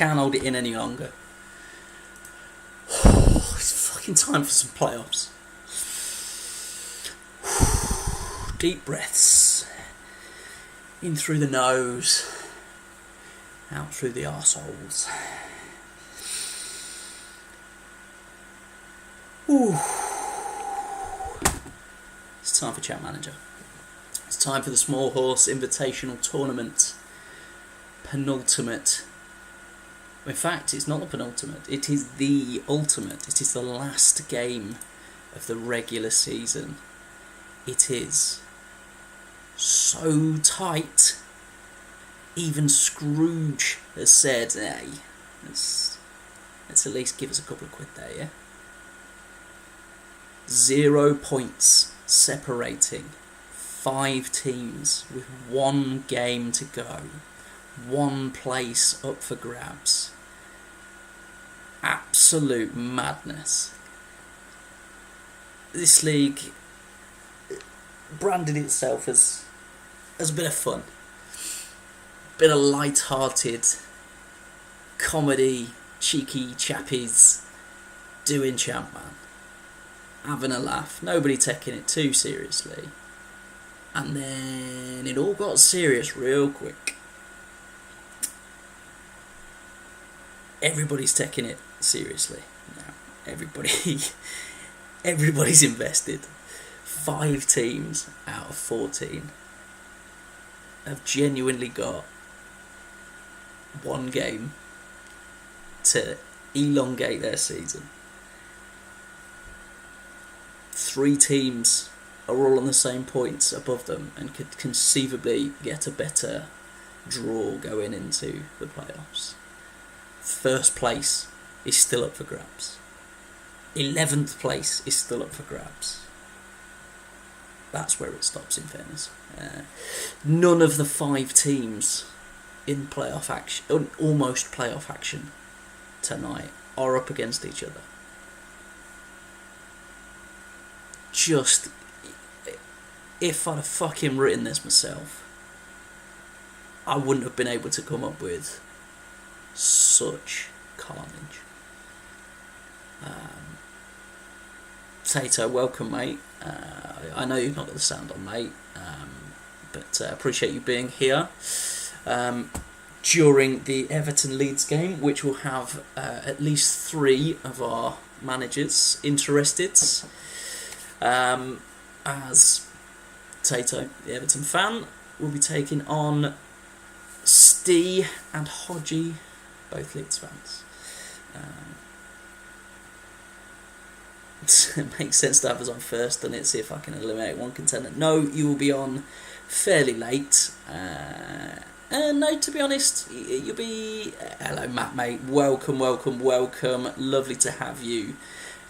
can't hold it in any longer. It's fucking time for some playoffs. Deep breaths. In through the nose. Out through the arseholes. Ooh. It's time for Chat Manager. It's time for the Small Horse Invitational Tournament. Penultimate. In fact, it's not the penultimate. It is the ultimate. It is the last game of the regular season. It is so tight. Even Scrooge has said, hey, let's at least give us a couple of quid there, yeah? 0 points separating 5 teams with 1 game to go. 1 place up for grabs. Absolute madness. This league branded itself as a bit of fun. Bit of light-hearted comedy, cheeky chappies doing Champ Man. Having a laugh, nobody taking it too seriously. And then it all got serious real quick. Everybody's taking it seriously now. Everybody's invested. 5 teams out of 14 have genuinely got 1 game to elongate their season. 3 teams are all on the same points above them and could conceivably get a better draw going into the playoffs. First place is still up for grabs. 11th place is still up for grabs. That's where it stops, in fairness. None of the 5 teams in playoff action, almost playoff action tonight, are up against each other. Just, if I'd have fucking written this myself, I wouldn't have been able to come up with such carnage. Tato, welcome, mate. I know you've not got the sound on, mate, but appreciate you being here during the Everton Leeds game, which will have at least 3 of our managers interested. As Tato, the Everton fan, will be taking on Stee and Hodgie, both Leeds fans. It makes sense to have us on first, doesn't it? See if I can eliminate 1 contender. No, you will be on fairly late. And no, to be honest, you'll be... Hello, Matt, mate. Welcome. Lovely to have you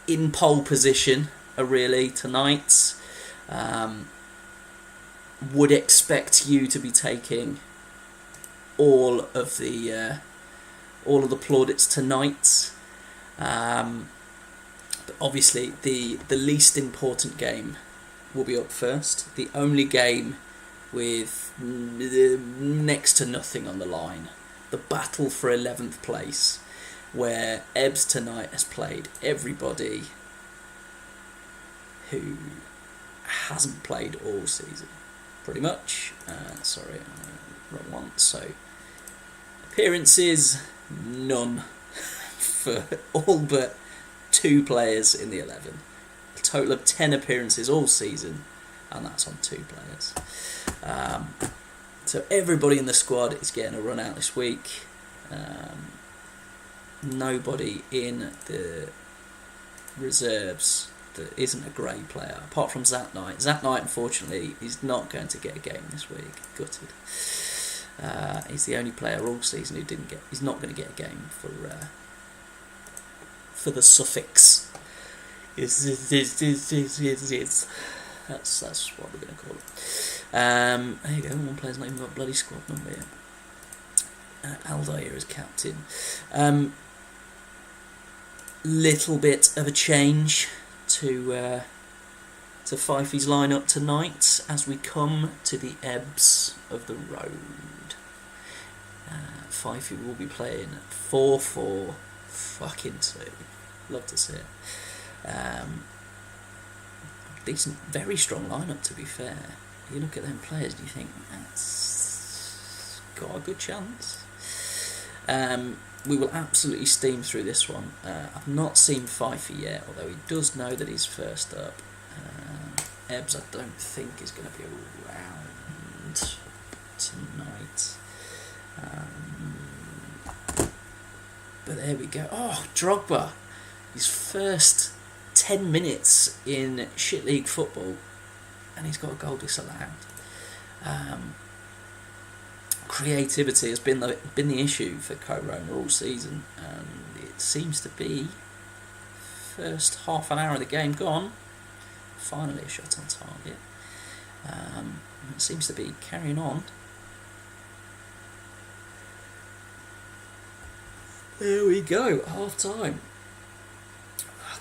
in pole position, really, tonight. Would expect you to be taking all of the plaudits tonight. But obviously, the least important game will be up first. The only game with next to nothing on the line. The battle for 11th place, where Ebbs tonight has played everybody who hasn't played all season, pretty much. Sorry, wrong one. So, appearances, none for all but 2 players in the 11. A total of 10 appearances all season, and that's on 2 players. So everybody in the squad is getting a run out this week. Nobody in the reserves that isn't a great player, apart from Zat Knight. Zat Knight, unfortunately, is not going to get a game this week. Gutted. He's the only player all season who didn't get. He's not going to get a game for the suffix. That's what we're going to call it. There you go. 1 player's not even got a bloody squad number yet. Aldair is captain. Little bit of a change to Fifey's lineup tonight as we come to the ebbs of the road. Fifey will be playing 4-4 fucking 2. Love to see it. Decent, very strong lineup, to be fair. You look at them players and you think, that's got a good chance. We will absolutely steam through this one. I've not seen Fifey yet, although he does know that he's first up. Ebbs, I don't think is going to be around tonight. But there we go. Oh, Drogba. His first 10 minutes in shit league football, and he's got a goal disallowed. Creativity has been the issue for Co-Roma all season, and it seems to be first half an hour of the game gone. Finally a shot on target. It seems to be carrying on. There we go, half time.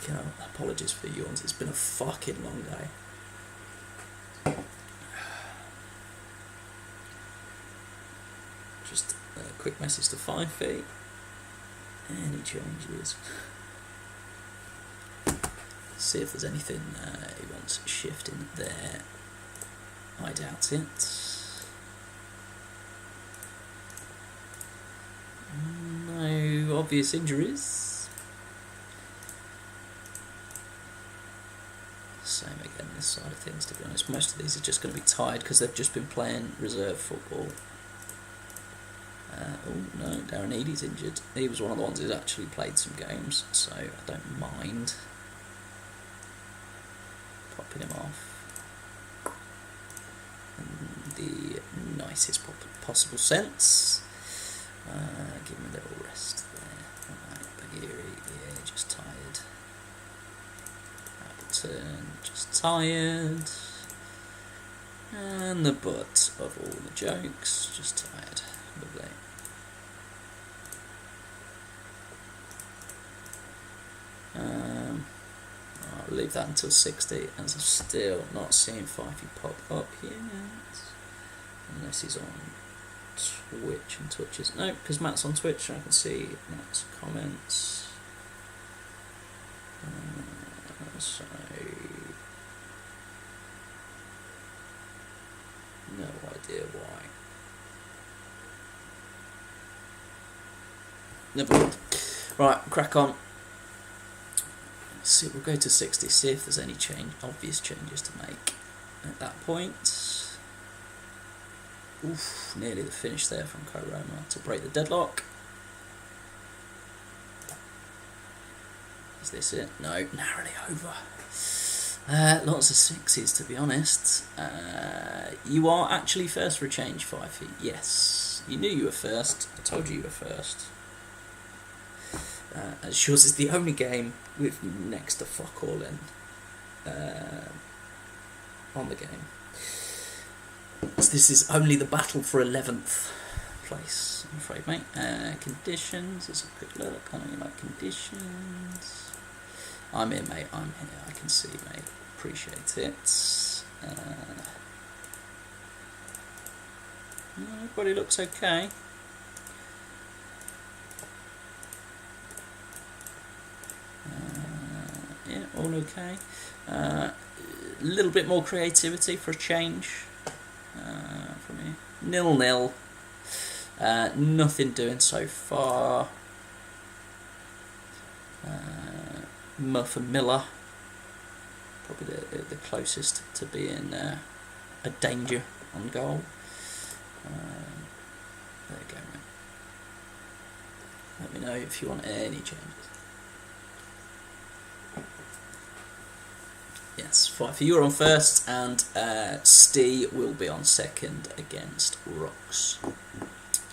You know, apologies for yawns, it's been a fucking long day. Just a quick message to Fifey. Any changes? See if there's anything he wants shifting there. I doubt it. No obvious injuries. Same again this side of things, to be honest. Most of these are just going to be tired because they've just been playing reserve football. Oh no, Darren Eady's injured. He was one of the ones who's actually played some games, so I don't mind popping him off in the nicest possible sense. Give him a little rest there. Alright, Bagheeri, yeah, just tired. Appleton, just tired. And the butt of all the jokes, just tired. Lovely. I'll leave that until 60, as I've still not seen Fifey pop up yet. Unless he's on Twitch and Twitches. No, because Matt's on Twitch, I can see Matt's comments. So no idea why. Never mind. Right, crack on. Let's see, we'll go to 60, see if there's any obvious changes to make at that point. Oof, nearly the finish there from Co-Roma to break the deadlock. Is this it? No, narrowly over. Lots of sixes, to be honest. You are actually first for a change, Fifey. Yes, you knew you were first. I told you you were first. As yours is the only game with next to fuck all in on the game. So this is only the battle for 11th place, I'm afraid, mate. Conditions, let's have a quick look. I know you like conditions. I'm here, mate, I'm here. I can see, mate. Appreciate it. Everybody looks okay. Yeah, all okay. A little bit more creativity for a change from here. 0-0. Nothing doing so far. Muff and Miller, probably the closest to being a danger on goal. There you go, mate. Let me know if you want any changes. Yes, Fifey, you're on first, and Steve will be on second against Rocks.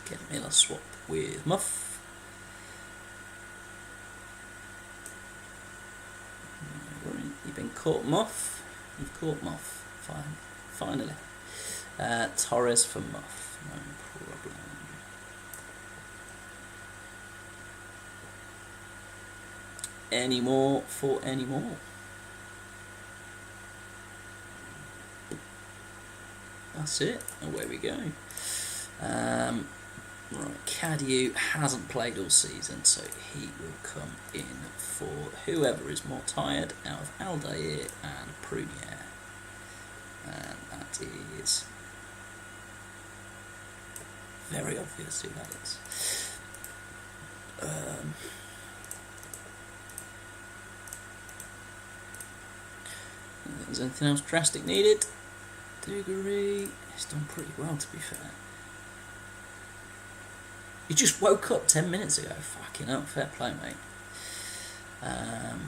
Get Miller swap with Muff. You've been caught, Muff. You've caught Muff. Fine. Finally. Torres for Muff. No problem. Any more for any more? That's it. Away we go. Right, Cadieu hasn't played all season, so he will come in for whoever is more tired out of Aldair and Prunier. And that is very obvious who that is. Is anything else drastic needed? Dugarry has done pretty well, to be fair. You just woke up 10 minutes ago. Fucking hell, fair play, mate. I'll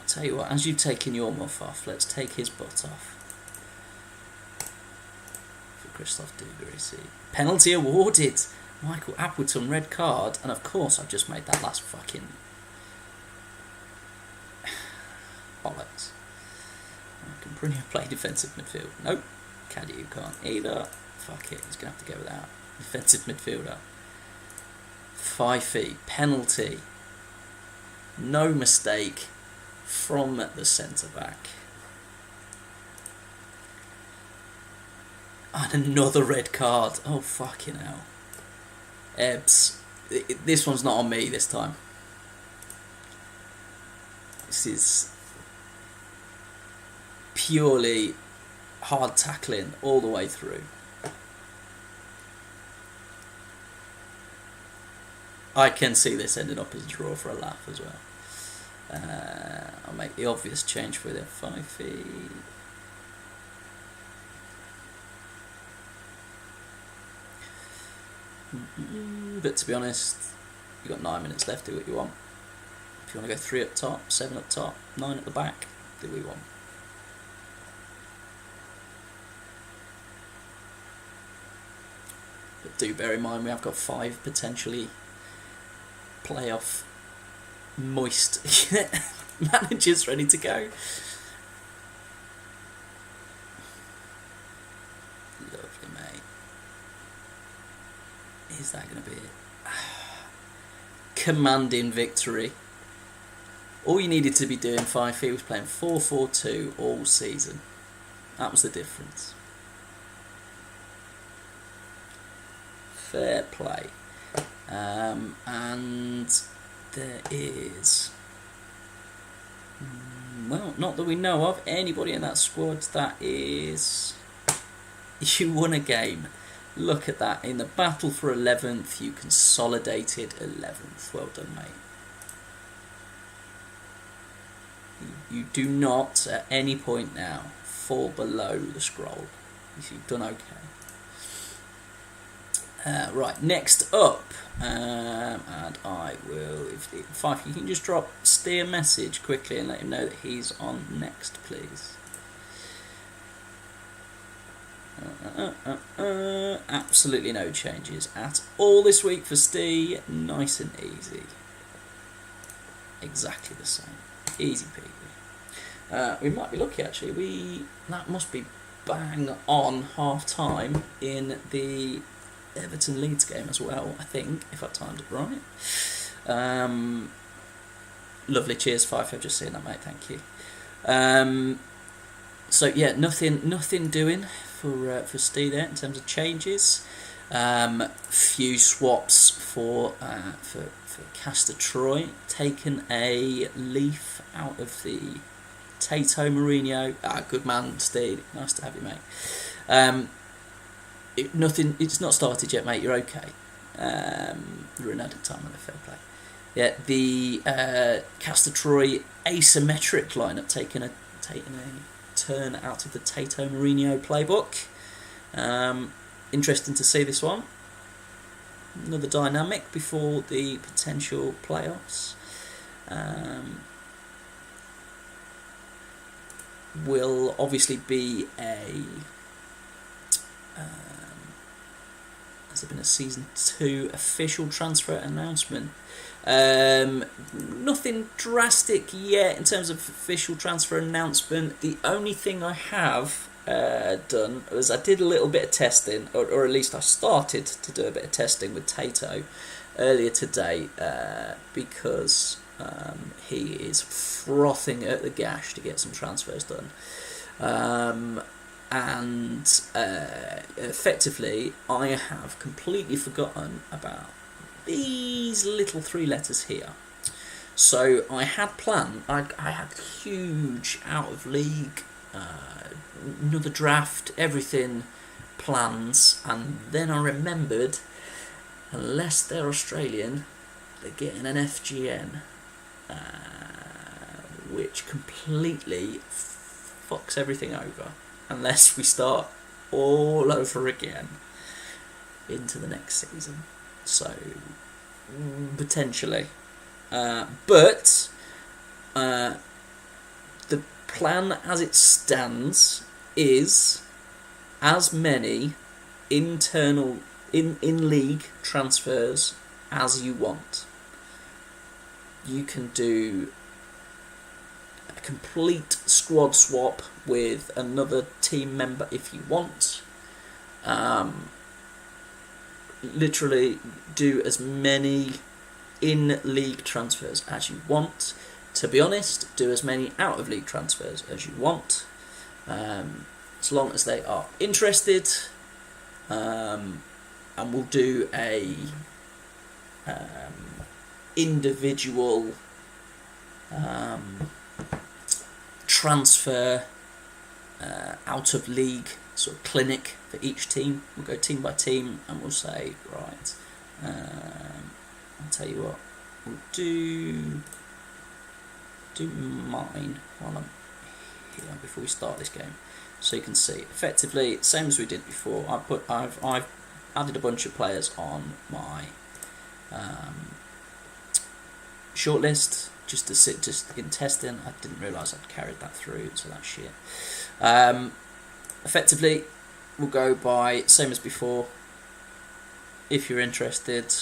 tell you what, as you've taken your muff off, let's take his butt off. For Christophe Dugarry, see. Penalty awarded! Michael Appleton, red card, and of course I've just made that last fucking bollocks. I can bring play defensive midfield. Nope. Cadieu can't either. Fuck it, he's going to have to go without. Defensive midfielder. 5 feet. Penalty. No mistake from the centre back. And another red card. Oh, fucking hell. Ebbs. This one's not on me this time. This is purely hard tackling all the way through. I can see this ending up as a draw for a laugh as well. I'll make the obvious change for the 5 feet. But to be honest, you've got 9 minutes left, do what you want. If you want to go 3 up top, 7 up top, 9 at the back, do what you want. But do bear in mind we have got 5 potentially playoff moist managers ready to go. Lovely, mate. Is that going to be it? Commanding victory. All you needed to be doing, 5 feet, was playing 4-4-2 all season. That was the difference. Fair play. And there is, well, not that we know of, anybody in that squad that is... You won a game. Look at that. In the battle for 11th, you consolidated 11th. Well done, mate. You do not, at any point now, fall below the scroll. You've done okay. Right, next up, and I will, if Fife, you can just drop Steve a message quickly and let him know that he's on next, please. Absolutely no changes at all this week for Steve. Nice and easy. Exactly the same. Easy peasy. We might be lucky actually. That must be bang on half time in the Everton Leeds game as well, I think, if I timed it right. Lovely, cheers, Fife. I've just seen that, mate. Thank you. So yeah, nothing doing for Steve there in terms of changes. Few swaps for Castor Troy. Taken a leaf out of the Tato Mourinho. Good man, Steve. Nice to have you, mate. It's not started yet, mate. You're okay. You're in added time on the fair play. Yeah, the Castor Troy asymmetric lineup taking a turn out of the Tato Mourinho playbook. Interesting to see this one. Another dynamic before the potential playoffs. Will obviously be a... has there been a season 2 official transfer announcement? Nothing drastic yet in terms of official transfer announcement. The only thing I have done was I did a little bit of testing, or at least I started to do a bit of testing with Tato earlier today, because he is frothing at the gash to get some transfers done. and effectively I have completely forgotten about these little 3 letters here. So I had planned, I had huge out of league, another draft, everything plans, and then I remembered, unless they're Australian, they're getting an FGN, which completely fucks everything over, unless we start all over again into the next season. So, potentially. But the plan as it stands is as many internal in-league transfers as you want. You can do a complete squad swap with another team member if you want. Literally do as many in-league transfers as you want. To be honest, do as many out-of-league transfers as you want, as long as they are interested, and we'll do a individual transfer out-of-league sort of clinic for each team. We'll go team by team and we'll say, right, I'll tell you what, we'll do mine while I'm here before we start this game, so you can see effectively same as we did before. I've added a bunch of players on my shortlist just in testing. I didn't realise I'd carried that through, so that's shit. Effectively, we'll go by same as before. If you're interested,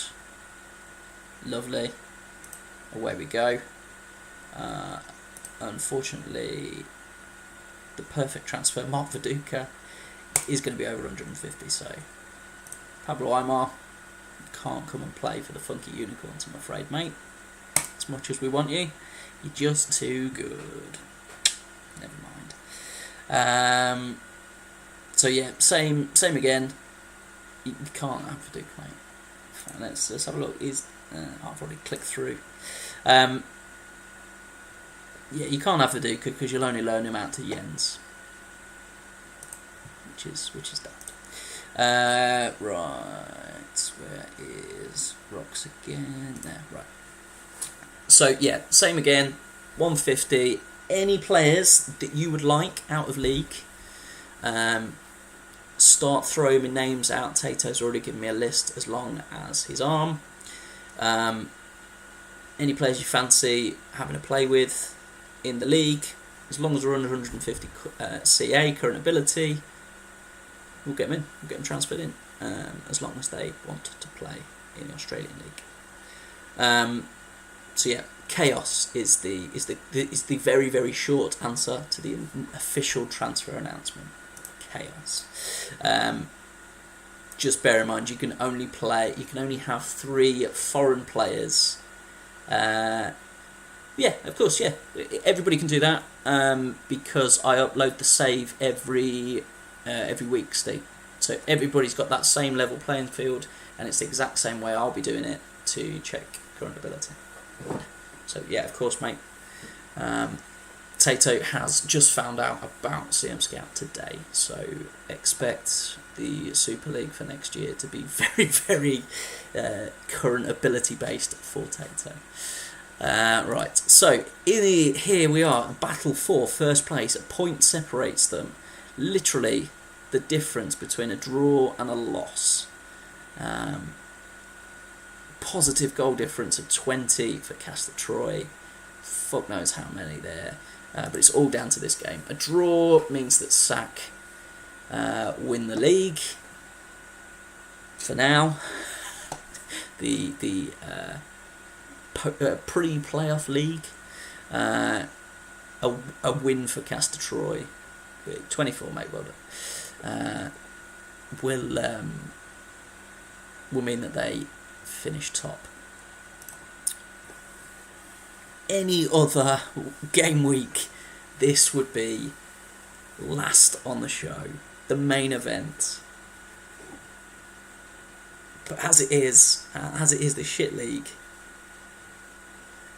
lovely, away we go. Unfortunately, the perfect transfer, Mark Viduka, is going to be over 150, so Pablo Aimar can't come and play for the Funky Unicorns, I'm afraid, mate. As much as we want you, you're just too good. Never mind. So yeah, same again. You can't have Viduka, mate. Fine, let's have a look. I've already clicked through. Yeah, you can't have Viduka because you'll only loan him out to Jens, which is that. Right, where is Rocks again? There, right. So yeah, same again, 150. Any players that you would like out of league, start throwing my names out. Tato's already given me a list as long as his arm. Any players you fancy having a play with in the league, as long as we're under 150 CA current ability, we'll get them in. We'll get them transferred in, as long as they want to play in the Australian league. So yeah, chaos is the very, very short answer to the official transfer announcement. Chaos. Just bear in mind, you can only have 3 foreign players. Yeah, of course, yeah. Everybody can do that, because I upload the save every week, Steve. So everybody's got that same level playing field, and it's the exact same way I'll be doing it to check current ability. So yeah, of course, mate. Tato has just found out about CM Scout today, so expect the Super League for next year to be very, very current ability based for Tato. Right, so here we are, battle for first place. A point separates them. Literally, the difference between a draw and a loss. Positive goal difference of 20 for Castor Troy. Fuck knows how many there. But it's all down to this game. A draw means that SAC win the league. For now, the pre-playoff league. A win for Castor Troy. 24, mate. Well done. Will mean that they finish top. Any other game week, this would be last on the show, the main event. But as it is the shit league.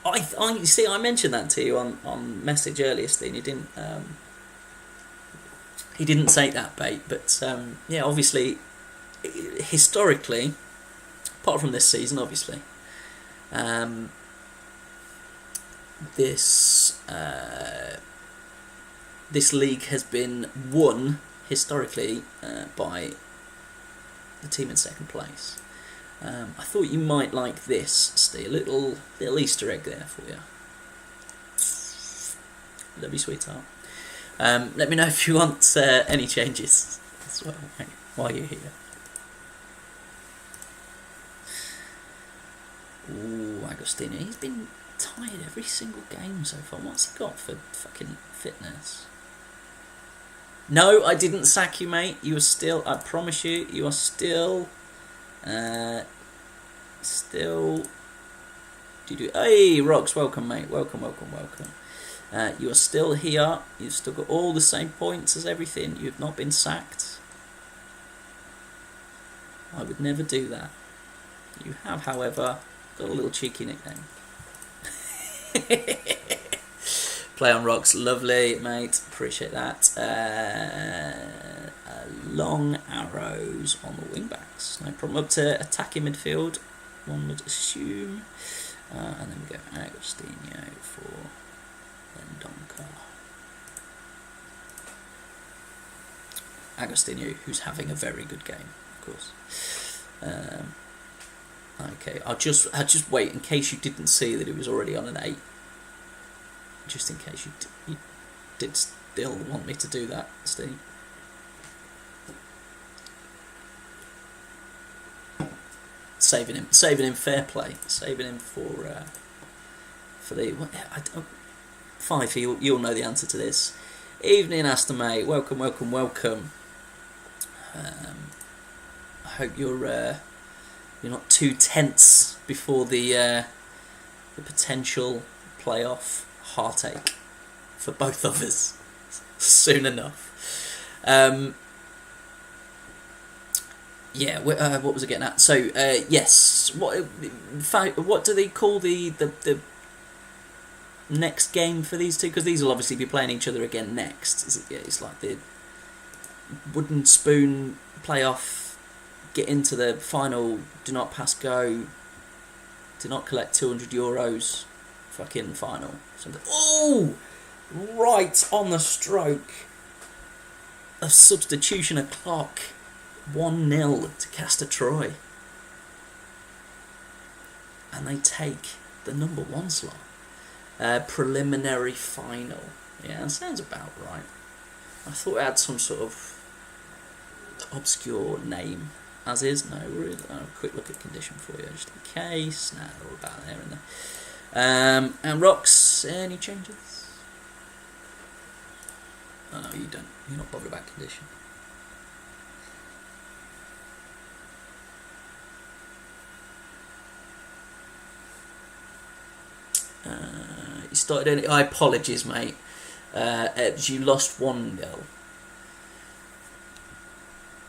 I see. I mentioned that to you on message earlier, Steen. He didn't take that bait, but yeah, obviously, historically, apart from this season, obviously, this league has been won historically by the team in second place. I thought you might like this, Steve. Little Easter egg there for you. Love you, sweetheart. Let me know if you want any changes as well while you're here. Ooh, Agostino. He's been tired every single game so far. What's he got for fucking fitness? No, I didn't sack you, mate. You are still, I promise you, you are still... Hey, Rox, welcome, mate. Welcome. You are still here. You've still got all the same points as everything. You've not been sacked. I would never do that. You have, however, got a little cheeky nickname. Play on Rocks, lovely, mate. Appreciate that. Long arrows on the wing backs. No problem. Up to attacking midfield, one would assume. And then we go Agostinho for Mendonca. Agostinho, who's having a very good game, of course. Okay, I'll just wait in case you didn't see that it was already on an 8. Just in case you did still want me to do that, Steve. Saving him fair play, saving him for the. Five, you'll know the answer to this. Evening, Aston, mate. Welcome. I hope you're not too tense before the potential playoff heartache for both of us soon enough. Yeah, what was I getting at? So yes, what do they call the next game for these two? Because these will obviously be playing each other again next. It's like the wooden spoon playoff. Get into the final. Do not pass go. Do not collect €200. Fucking final. Something. Oh, right on the stroke. A substitution o'clock. 1-0 to Castor Troy. And they take the number 1 slot. Preliminary final. Yeah, that sounds about right. I thought it had some sort of obscure name. As is, no, we'll have a quick look at condition for you, just in case. Nah, they're all about there and there. And Rocks, any changes? Oh no, you don't. You're not bothered about condition. You started any... I apologies, mate. You lost 1-0.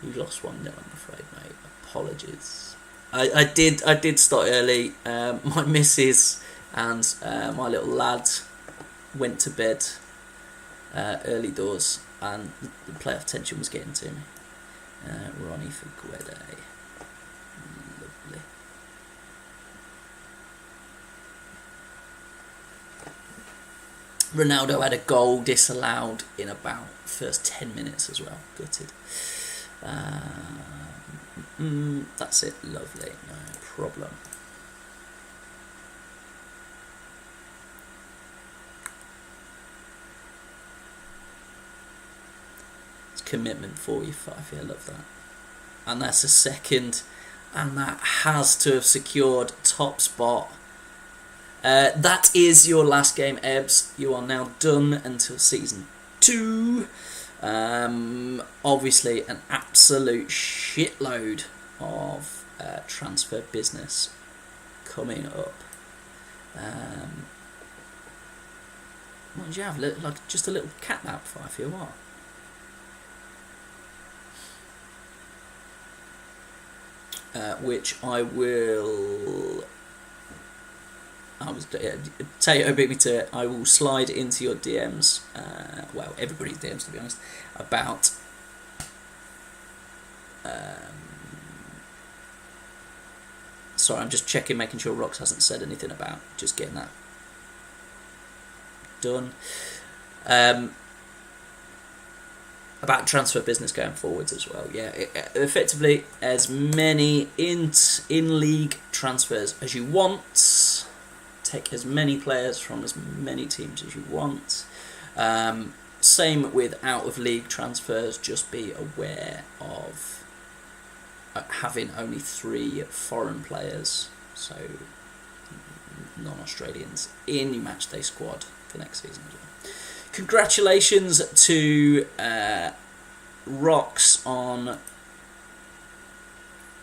You lost 1-0, I'm afraid, mate. Apologies. I did start early. My missus and my little lad went to bed early doors, and the playoff tension was getting to me. Ronnie for Guede. Lovely. Ronaldo had a goal disallowed in about first 10 minutes as well. Gutted. That's it. Lovely. No problem. It's commitment for you, Fife. I love that. And that's a second, and that has to have secured top spot. That is your last game, Ebbs. You are now done until season 2. Obviously, an absolute shitload of transfer business coming up. What did you have? Like just a little cat nap, Fife, or what? which I will. Tato beat me to it. I will slide into your DMs. Well, everybody's DMs, to be honest, about. Sorry, I'm just checking, making sure Rox hasn't said anything about just getting that done. About transfer business going forwards as well. Yeah, effectively as many in-league transfers as you want. Take as many players from as many teams as you want. Same with out-of-league transfers. Just be aware of having only 3 foreign players, so non-Australians, in your matchday squad for next season as well. Congratulations to Rox on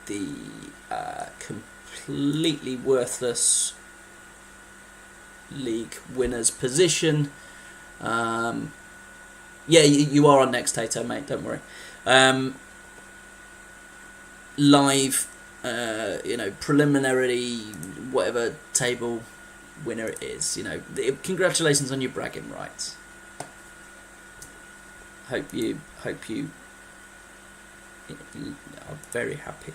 the completely worthless league winner's position. Yeah, you are on next, Tato, mate, don't worry. Live, preliminary, whatever table winner it is, congratulations on your bragging rights. Hope you are very happy.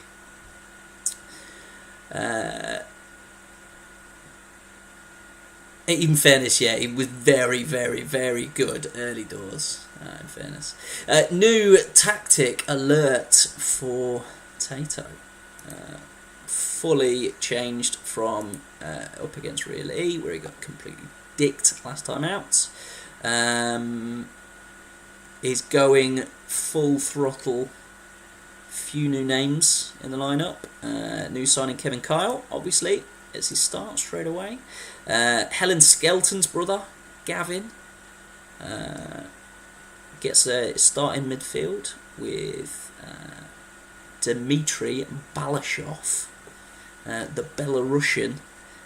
In fairness, yeah, it was very, very, very good early doors. In fairness, new tactic alert for Tato. Fully changed from up against Real E, where he got completely dicked last time out. Is going full throttle. Few new names in the lineup. New signing Kevin Kyle, obviously, as his start straight away. Helen Skelton's brother, Gavin, gets a start in midfield with Dmitry Balashov, the Belarusian,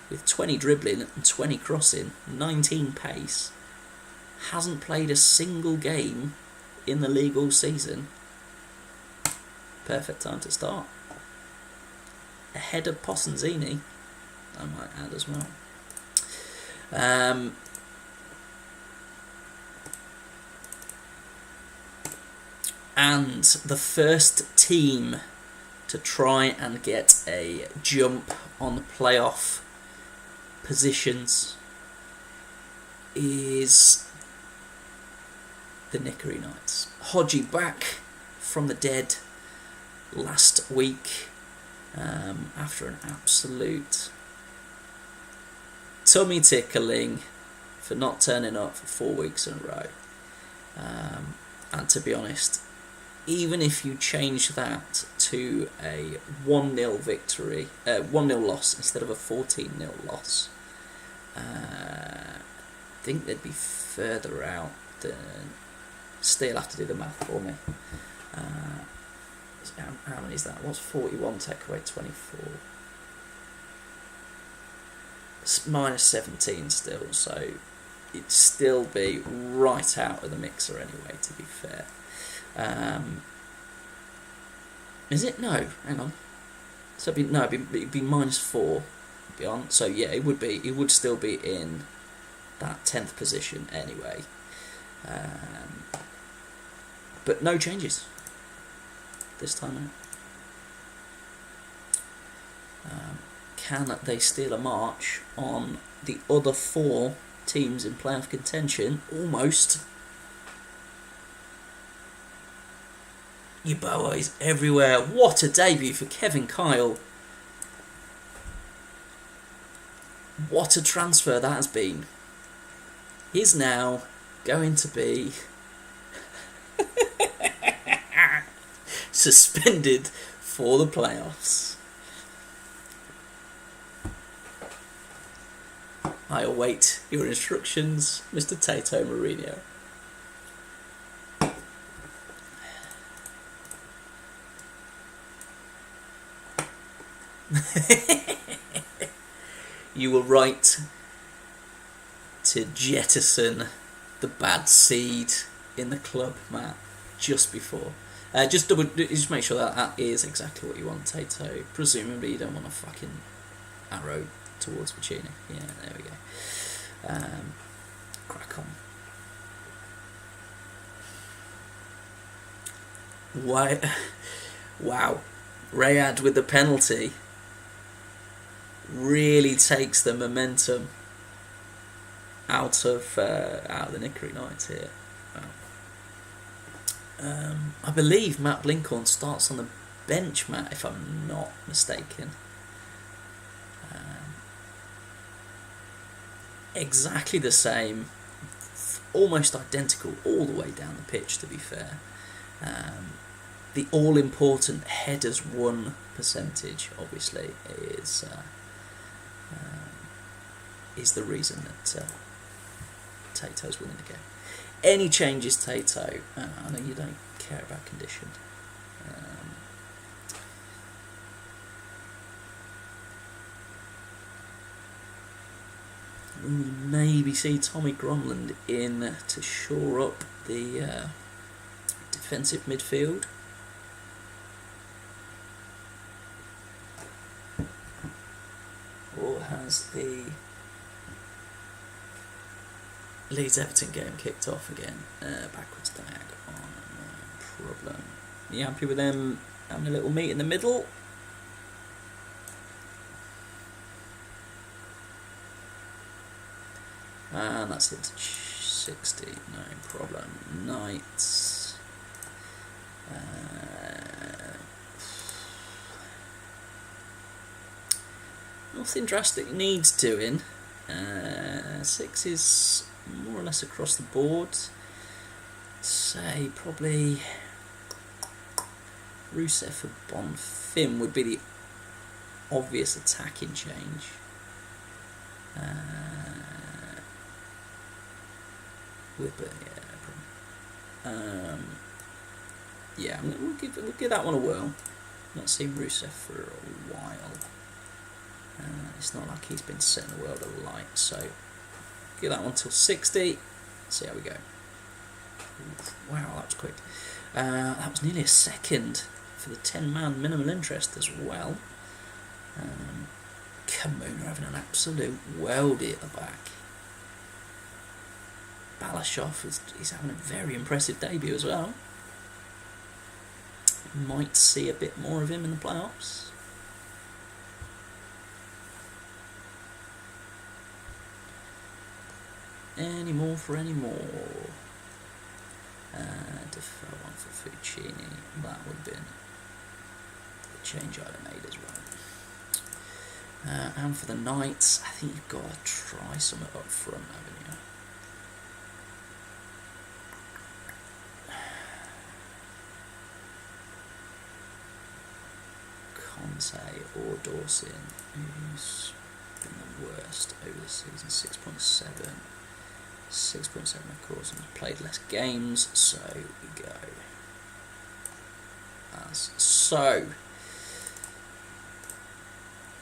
with 20 dribbling and 20 crossing, 19 pace. Hasn't played a single game in the league all season. Perfect time to start. Ahead of Possenzini, I might add as well. And the first team to try and get a jump on the playoff positions is the Nickery Knights. Hodgie back from the dead last week after an absolute tummy tickling for not turning up for 4 weeks in a row. And to be honest, even if you change that to a 1-0 victory, 1-0 loss instead of a 14-0 loss, I think they'd be further out than. Still have to do the math for me. How many is that? What's 41 take away 24? It's minus 17 still, so it'd still be right out of the mixer anyway, to be fair. Is it? No, hang on. So it'd be minus 4 beyond. So yeah, it would still be in that 10th position anyway. But no changes this time out. Can they steal a march on the other 4 teams in playoff contention? Almost. You boys everywhere. What a debut for Kevin Kyle. What a transfer that has been. He's now going to be suspended for the playoffs. I await your instructions, Mr. Tato Mourinho. You were right to jettison the bad seed in the club, Matt, just before. Just make sure that is exactly what you want, Tato. Presumably you don't want a fucking arrow towards Vicini. Yeah, there we go. Crack on. Why? Wow. Rayad with the penalty really takes the momentum out of the Nickery Knights here. Wow. I believe Matt Blinkhorn starts on the bench, Matt, if I'm not mistaken. Exactly the same, almost identical all the way down the pitch, to be fair. The all-important headers won percentage, obviously, is the reason that Tato's winning the game. Any changes, Tato? I know you don't care about condition. Maybe see Tommy Gromland in to shore up the defensive midfield. Or has the Leeds Everton game kicked off again? Backwards diag on, no problem. You happy with them having a little meet in the middle? And that's it. 60, no problem. Knights. Nothing drastic needs doing. 6 is more or less across the board. Say probably Rusev for Bonfim would be the obvious attacking change. Yeah, we'll give that one a whirl. Not seen Rusev for a while. It's not like he's been setting the world alight, so give that one till 60. See how we go. Wow, that was quick. That was nearly a second for the 10-man minimal interest as well. Kamuna having an absolute worldie at the back. Balashov is having a very impressive debut as well. Might see a bit more of him in the playoffs. Any more for any more? Defer one for Fuccini. That would have been the change I'd have made as well. And for the Knights, I think you've got to try something up front, haven't you? Conte or Dawson, who's been the worst over the season. 6.7. 6.7 of course, and played less games, so we go as so.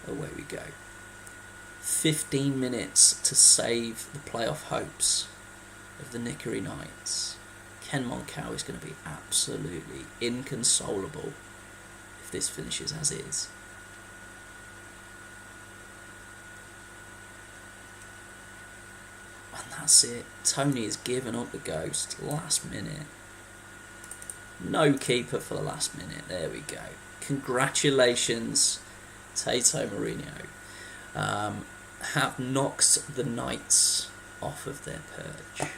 Away we go. 15 minutes to save the playoff hopes of the Nickery Knights. Ken Moncau is going to be absolutely inconsolable if this finishes as is. And that's it. Tony has given up the ghost. Last minute. No keeper for the last minute. There we go. Congratulations, Tato Mourinho. Have knocked the Knights off of their perch.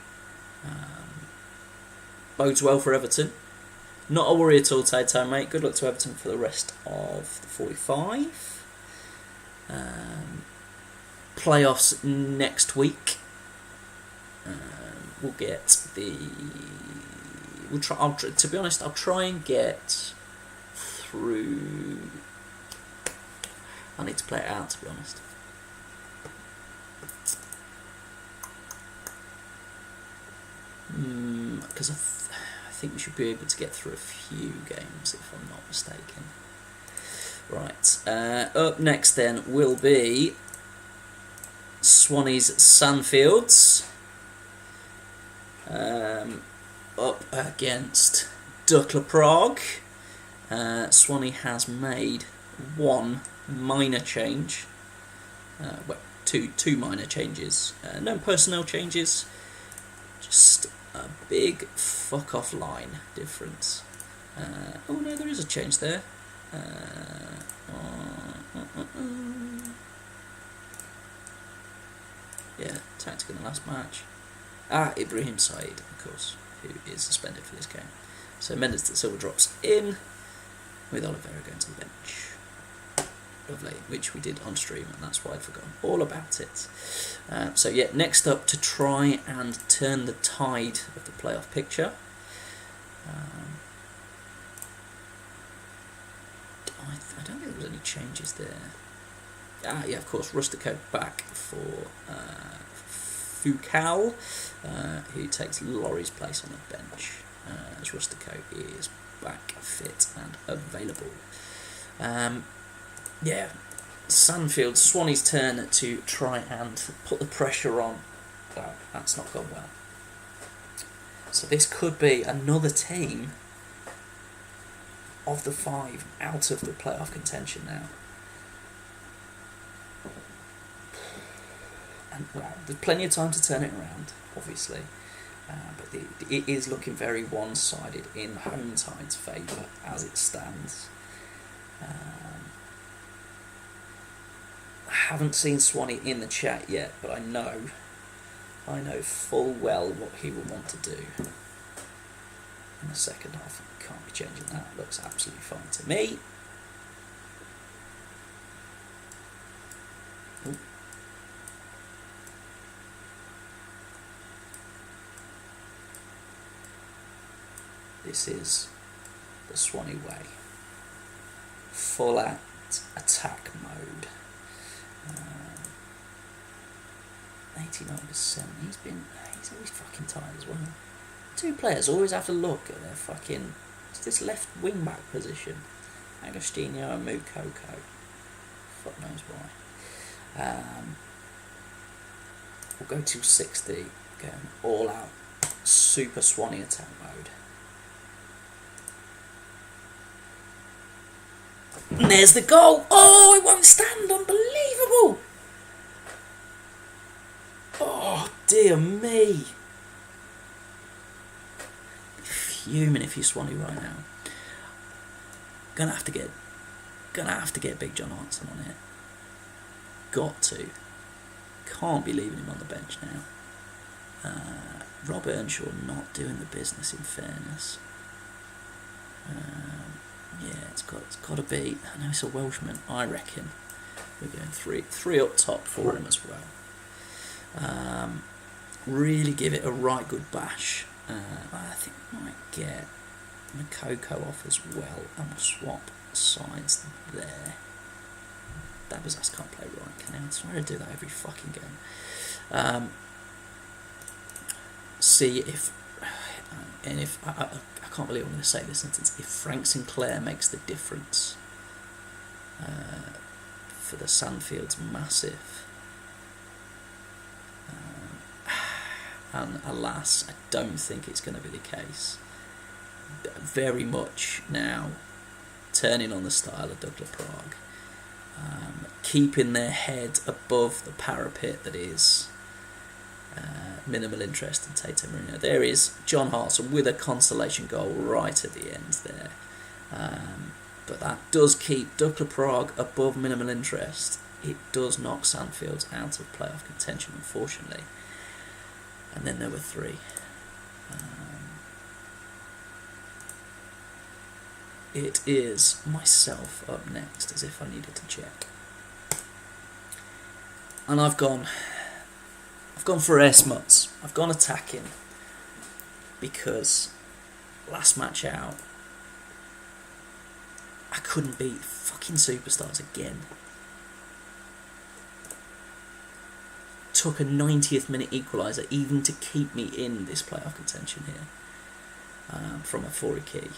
Bodes well for Everton. Not a worry at all, Tato, mate. Good luck to Everton for the rest of the 45. Playoffs next week. We'll get the. We'll try. To be honest, I'll try and get through. I need to play it out, to be honest. Because I think we should be able to get through a few games, if I'm not mistaken. Right. Up next then will be Swanee's Sandfields. Up against Dukla Prague. Swanee has made one minor change. Well, two minor changes. No personnel changes. Just a big fuck off line difference. Oh no, there is a change there. Yeah, tactic in the last match. Ibrahim Said, of course, who is suspended for this game. So Mendes de Silva drops in, with Oliveira going to the bench. Lovely, which we did on stream, and that's why I'd forgotten all about it. So yeah, next up to try and turn the tide of the playoff picture. I don't think there was any changes there. Yeah, of course, Rustico back for Foucault, who takes Laurie's place on the bench, as Rustico is back fit and available. Yeah, Sandfield, Swanee's turn to try and put the pressure on. Well, that's not gone well. So this could be another team of the 5 out of the playoff contention now. And well, there's plenty of time to turn it around, obviously. But it is looking very one-sided in home tide's favour as it stands. I haven't seen Swanee in the chat yet, but I know full well what he will want to do in the second half. Can't be changing that. Looks absolutely fine to me. Ooh. This is the Swanee way. Full out attack mode. 89%. He's always fucking tired as well. 2 players always have to look at their fucking. It's this left wing back position. Agostinho and Mukoko. Fuck knows why. We'll go to 60. Going all out. Super Swanee attack mode. And there's the goal. Oh, it won't stand. Unbelievable. Oh, dear me. Fuming if you're Swanee right now. Gonna have to get Big John Hanson on here. Got to. Can't be leaving him on the bench now. Rob Earnshaw not doing the business, in fairness. Yeah, it's got to be. I know it's a Welshman. I reckon we're going three up top for him as well. Really give it a right good bash. I think we might get Mukoko off as well, and we'll swap sides there. Dabazas can't play right, can he? I try to do that every fucking game. See if, and if I can't believe I'm going to say this sentence. If Frank Sinclair makes the difference for the Sandfields, massive. And alas, I don't think it's going to be the case. Very much now turning on the style of Dukla Prague, keeping their head above the parapet that is minimal interest in Tata Marino. There is John Hartson with a consolation goal right at the end there. But that does keep Dukla Prague above minimal interest. It does knock Sandfields out of playoff contention, unfortunately. And then there were 3. It is myself up next, as if I needed to check. And I've gone for S-Muts. I've gone attacking. Because last match out, I couldn't beat fucking superstars again. Took a 90th minute equaliser even to keep me in this playoff contention here, from a Foriki,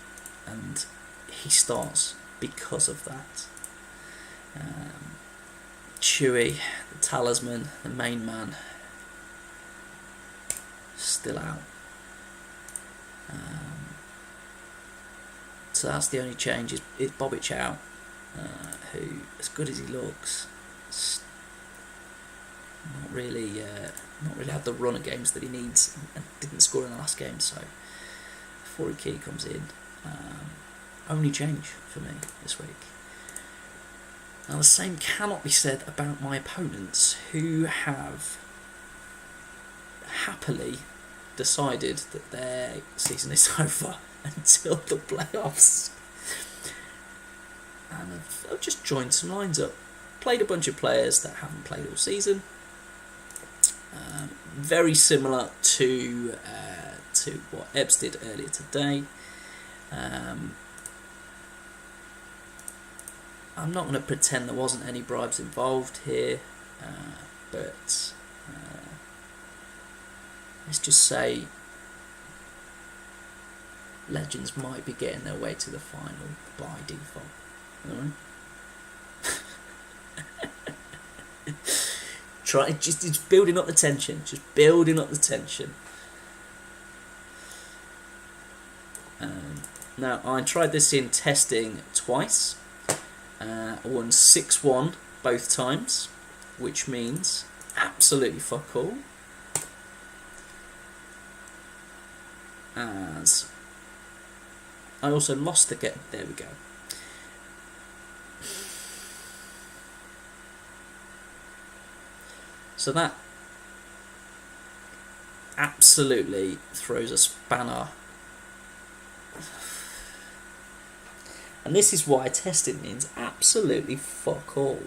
and he starts because of that. Chewy, the talisman, the main man, still out. So that's the only change is Bobic out, who, as good as he looks, not really had the run of games that he needs, and didn't score in the last game. So Fori Key comes in. Only change for me this week. Now the same cannot be said about my opponents, who have happily decided that their season is over until the playoffs, and I've just joined some lines up, played a bunch of players that haven't played all season, very similar to what Ebbs did earlier today. I'm not going to pretend there wasn't any bribes involved here, but let's just say Legends might be getting their way to the final by default. Alright? Just building up the tension. Just building up the tension. Now, I tried this in testing twice. I won 6-1 both times, which means absolutely fuck all. As I also lost the game. There we go. So that absolutely throws a spanner. And this is why testing means absolutely fuck all.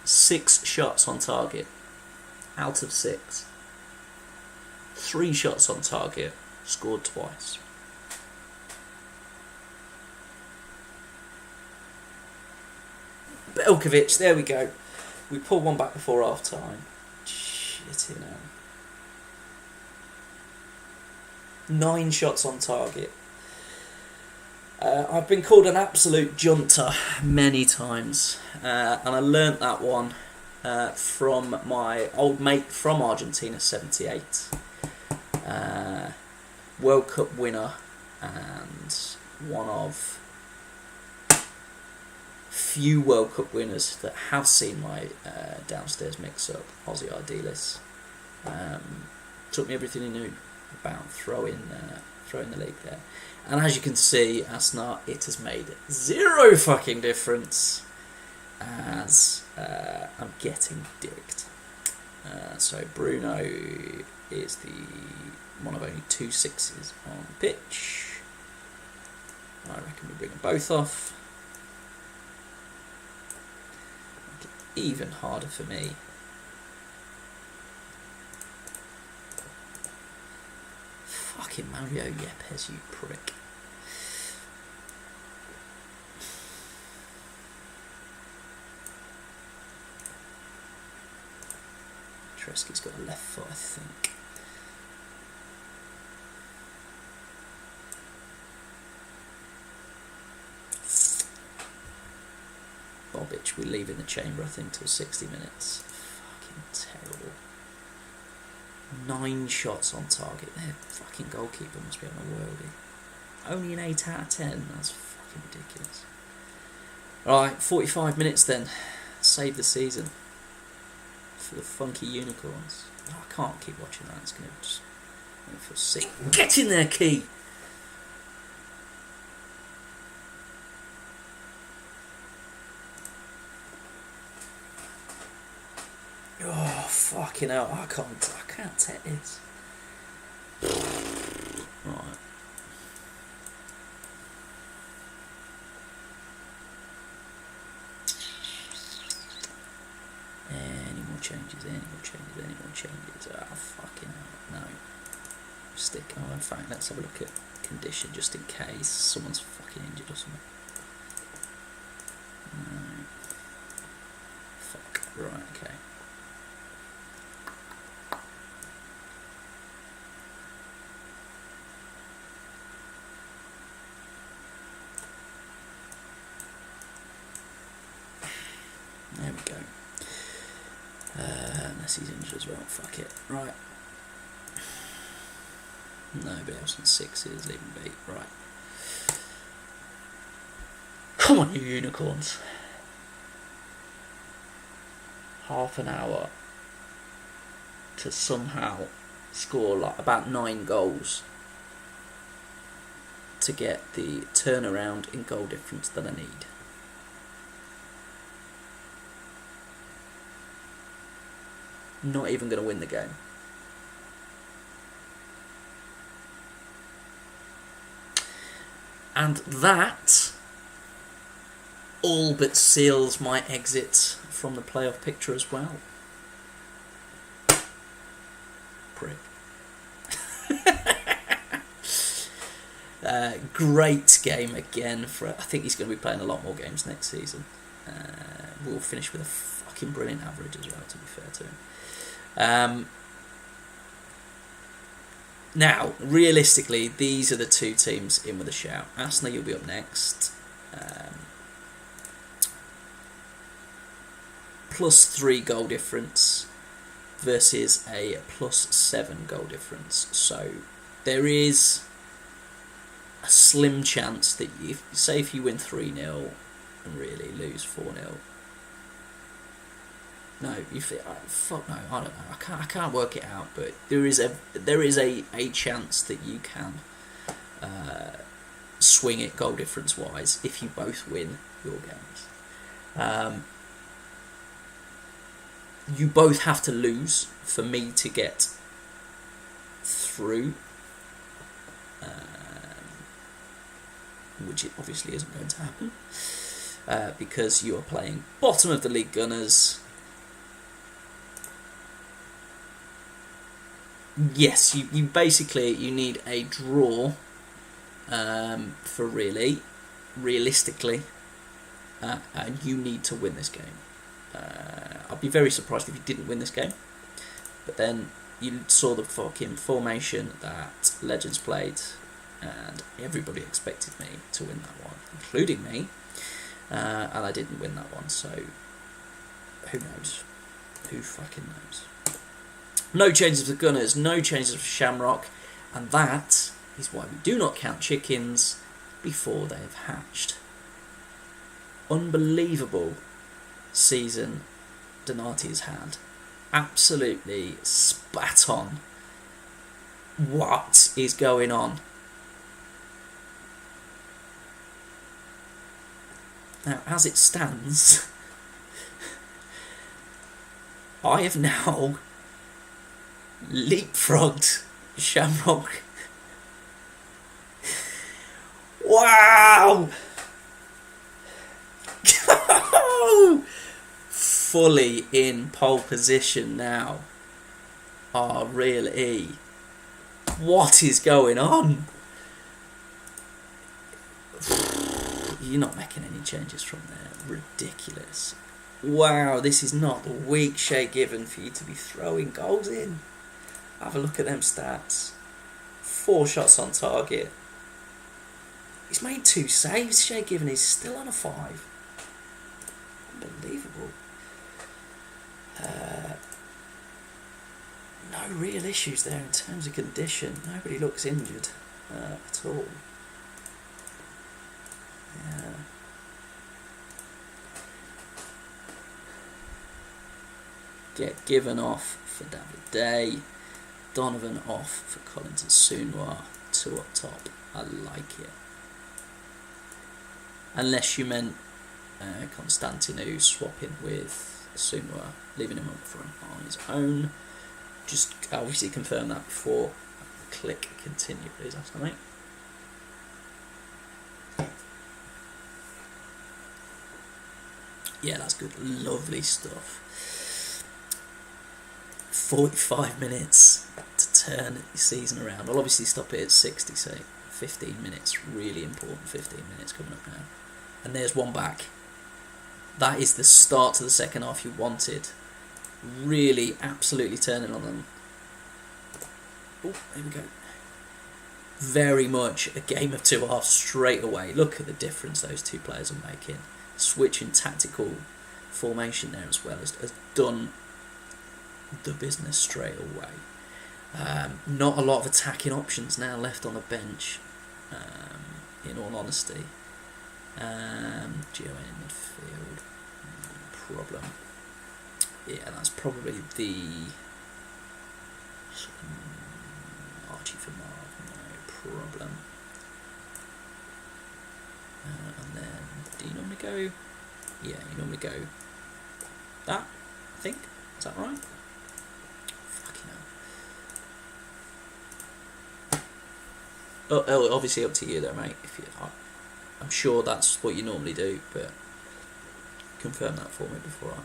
Six shots on target out of 6. 3 shots on target, scored twice. Belkovic, there we go. We pulled one back before half time. Shit, you know. 9 shots on target. I've been called an absolute junter many times, and I learnt that one from my old mate from Argentina, 78. World Cup winner and one of few World Cup winners that have seen my downstairs mix-up, Aussie Ardelis. Taught me everything he knew about throwing the league there. And as you can see, Asnar, it has made 0 fucking difference as I'm getting dicked. So Bruno is the one of only 2 6s on pitch. I reckon we bring them both off. Make it even harder for me. Fucking Mario Yepes, you prick. Treski's got a left foot, I think. Bobic, we leave in the chamber, I think, till 60 minutes. Fucking terrible. 9 shots on target. Their fucking goalkeeper must be on a worldie. Only an 8 out of 10. That's fucking ridiculous. Alright, 45 minutes then. Save the season. For the funky unicorns. Oh, I can't keep watching that. It's going to just make me feel sick. Get in there, Key! Oh, fucking hell. I can't take this. Right. Any more changes. Ah, fucking hell. No. Stick. Oh, in fact, let's have a look at condition just in case someone's fucking injured or something. No. Fuck. Right, okay. There we go. Unless he's injured as well. Fuck it. Right. Nobody else in sixes, leave them be. Right. Come on, you unicorns. Half an hour to somehow score like about 9 goals to get the turnaround in goal difference that I need. Not even going to win the game. And that all but seals my exit from the playoff picture as well. Prick. Great game again. I think he's going to be playing a lot more games next season. We'll finish with a fucking brilliant average as well, to be fair to him. Now, realistically, these are the two teams in with a shout. Arsenal, you'll be up next. +3 goal difference versus a +7 goal difference. So there is a slim chance that if you win 3-0 and really lose 4-0. No, you feel fuck no. I don't know. I can't work it out, but there is a chance that you can swing it goal difference wise if you both win your games. You both have to lose for me to get through, which it obviously isn't going to happen, because you are playing bottom of the league Gunners. Yes, you basically you need a draw for realistically, and you need to win this game. I'd be very surprised if you didn't win this game. But then you saw the fucking formation that Legends played, and everybody expected me to win that one, including me, and I didn't win that one. So who knows? Who fucking knows? No changes for Gunners, no changes for Shamrock, and that is why we do not count chickens before they have hatched. Unbelievable season Donati has had. Absolutely spat on. What is going on? Now, as it stands, I have now leapfrogged Shamrock. Wow! Fully in pole position now. Oh, really? What is going on? You're not making any changes from there. Ridiculous. Wow, this is not the week Shay Given for you to be throwing goals in. Have a look at them stats. 4 shots on target. He's made 2 saves. Shay Given is still on a 5. Unbelievable. No real issues there in terms of condition. Nobody looks injured at all. Yeah. Get Given off for David Day. Donovan off for Collins and Sunwar. 2 up top. I like it. Unless you meant Constantinu swapping with Sunwar, leaving him up front on his own. Just obviously confirm that before I click continue, please. That's all right. Yeah, that's good. Lovely stuff. 45 minutes to turn the season around. I'll obviously stop it at 60, so 15 minutes. Really important 15 minutes coming up now. And there's one back. That is the start to the second half you wanted. Really, absolutely turning on them. Oh, there we go. Very much a game of 2 halves straight away. Look at the difference those two players are making. Switching tactical formation there as well has done the business straight away. Not a lot of attacking options now left on the bench, in all honesty. Gio in midfield, no problem. Yeah, that's probably the Archie for Marv, no problem. And then, do you normally go? Yeah, you normally go that, I think. Is that right? Fucking hell. Oh, obviously up to you though, mate. If you, I'm sure that's what you normally do, but confirm that for me before I...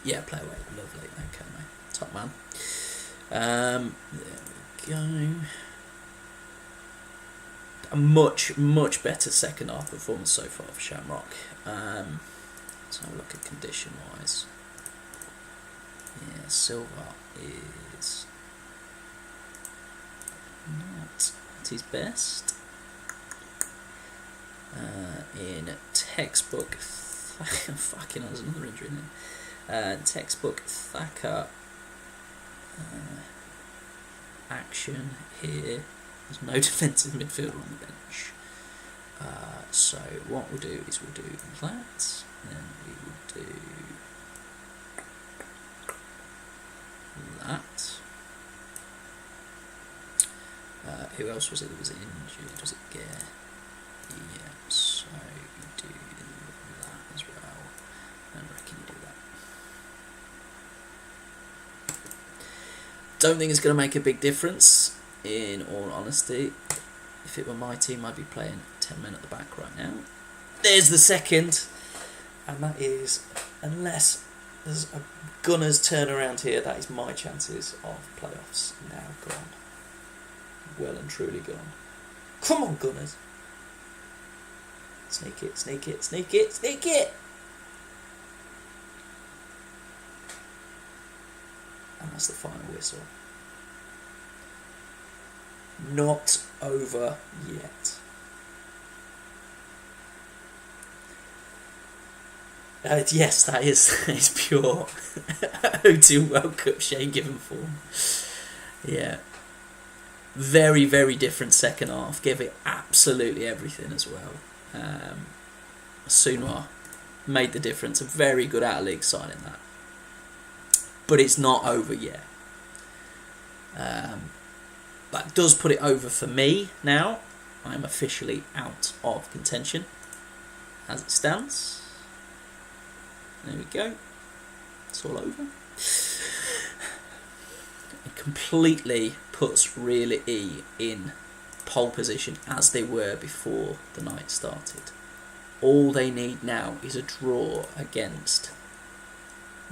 Yeah, play away. Lovely. Okay, mate. Top man. There we go. A much better second half performance so far for Shamrock. Let's have a look at condition wise. Yeah, Silva is not at his best. In textbook, fucking hell, there's another injury in there. Textbook Thacker action here. There's no defensive midfielder on the bench. So what we'll do is we'll do that, then we will do that. Who else was it that was injured? Was it Gare? Yeah, so you do that as well. I reckon you do that. Don't think it's going to make a big difference, in all honesty. If it were my team, I'd be playing 10 men at the back right now. There's the second. And that is, unless there's a Gunners turnaround here, that is my chances of playoffs now gone. Well and truly gone. Come on, Gunners. Sneak it, sneak it, sneak it, sneak it! And that's the final whistle. Not over yet. Yes, that is pure O2 World Cup Shane Given form. Yeah. Very, very different second half. Gave it absolutely everything as well. Sunwar made the difference. A very good out-of-league signing that. But it's not over yet. That does put it over for me now. I'm officially out of contention as it stands. There we go. It's all over. It completely puts Really E in pole position as they were before the night started. All they need now is a draw against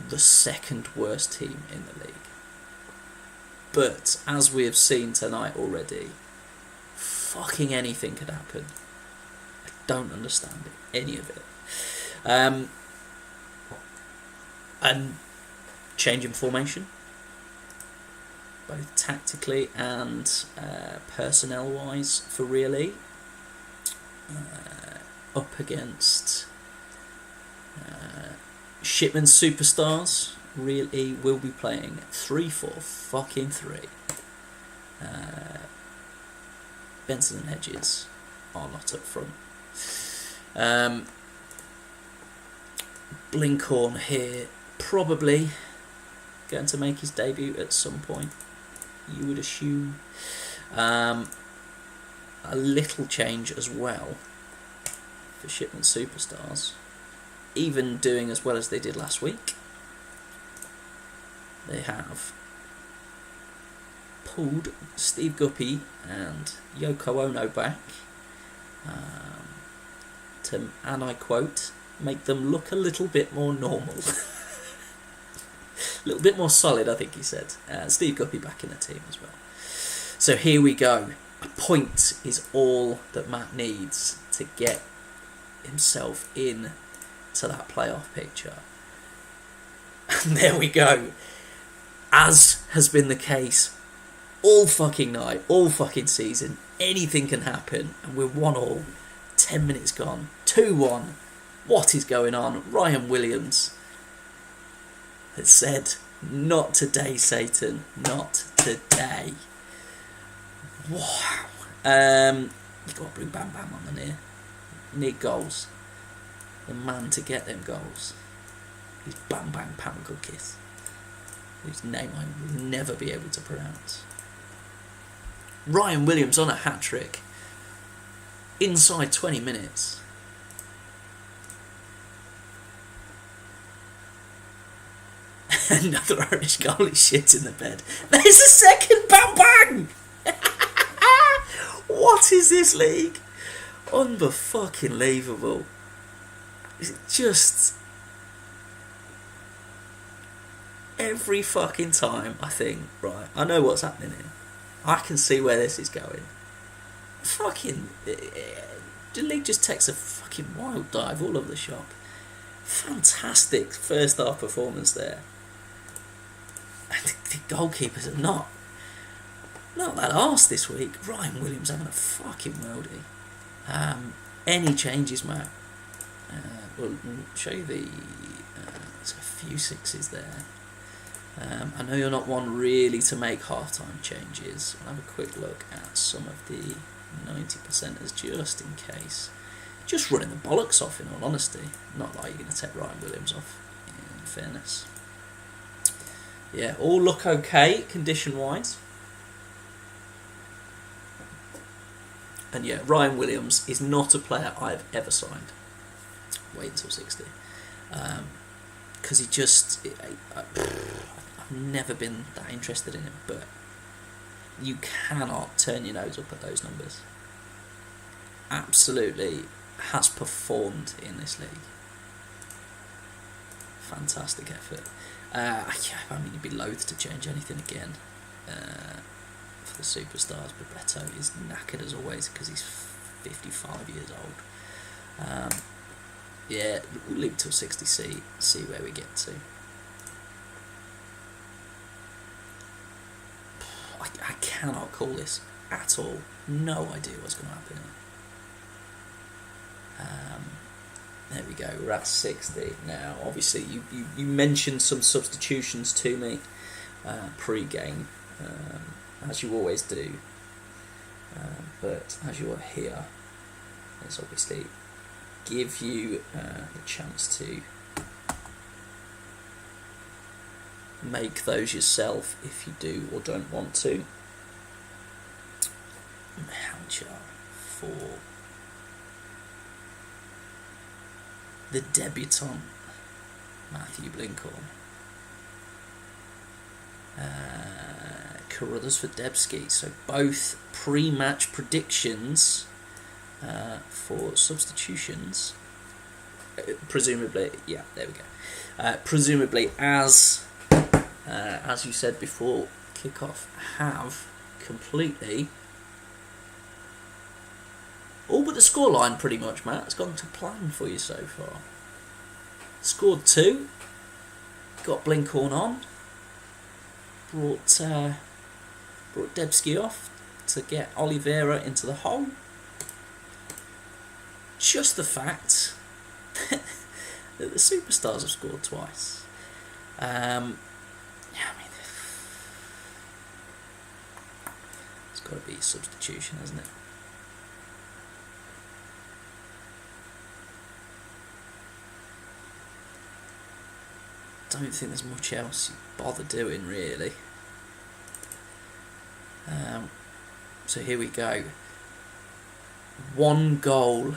the second worst team in the league. But as we have seen tonight already, fucking anything could happen. I don't understand it, any of it. And change in formation, both tactically and personnel-wise for Really. Up against Shipman Superstars. Really will be playing 3-4-3. Benson and Hedges are not up front. Blinkhorn here, probably going to make his debut at some point, you would assume. A little change as well for Shipman Superstars, even doing as well as they did last week. They have pulled Steve Guppy and Yoko Ono back to, and I quote, make them look a little bit more normal. A little bit more solid, I think he said. Steve Guppy back in the team as well. So here we go. A point is all that Matt needs to get himself in to that playoff picture. And there we go. As has been the case all fucking night, all fucking season, anything can happen, and we're 1-1, 10 minutes gone, 2-1. What is going on? Ryan Williams has said, Not today, Satan. Not today. Wow. You've got to bring Bam Bam on the near. Need goals. The man to get them goals. He's Bam Bam Pam Cookies, whose name I will never be able to pronounce. Ryan Williams on a hat-trick. Inside 20 minutes. Another Irish goalie shit in the bed. There's a second Bam Bang! What is this league? Unfucking-believable. It's just... every fucking time I think, right, I know what's happening here. I can see where this is going. Fucking... the league just takes a fucking wild dive all over the shop. Fantastic first half performance there. The goalkeepers are not that arse this week. Ryan Williams having a fucking worldie. Any changes, Matt? We'll show you there's a few sixes there. I know you're not one really to make half-time changes. I'll have a quick look at some of the 90%ers just in case. Just running the bollocks off, in all honesty. Not like you're going to take Ryan Williams off, in fairness. Yeah, all look okay condition-wise. And yeah, Ryan Williams is not a player I've ever signed. Wait until 60. Because he just... I've never been that interested in him, but you cannot turn your nose up at those numbers. Absolutely has performed in this league. Fantastic effort. I mean, you'd be loath to change anything again for the superstars, but Beto is knackered as always because he's 55 years old. Yeah, we'll leave it till 60, see where we get to. I cannot call this at all. No idea what's going to happen. There we go, we're at 60 now. Obviously, you mentioned some substitutions to me pre-game, as you always do. But as you are here, let's obviously give you the chance to make those yourself if you do or don't want to. Manager for the debutant Matthew Blinkhorn. Carruthers for Debski. So both pre-match predictions for substitutions. Presumably, yeah, there we go. Presumably, as you said before kickoff, have completely all but the scoreline pretty much, Matt. It's gone to plan for you so far. Scored 2, got Blinkhorn on, brought Debski off to get Oliveira into the hole. Just the fact that the superstars have scored twice. Yeah, I mean, it's got to be a substitution, hasn't it? I don't think there's much else you bother doing, really. So here we go. 1 goal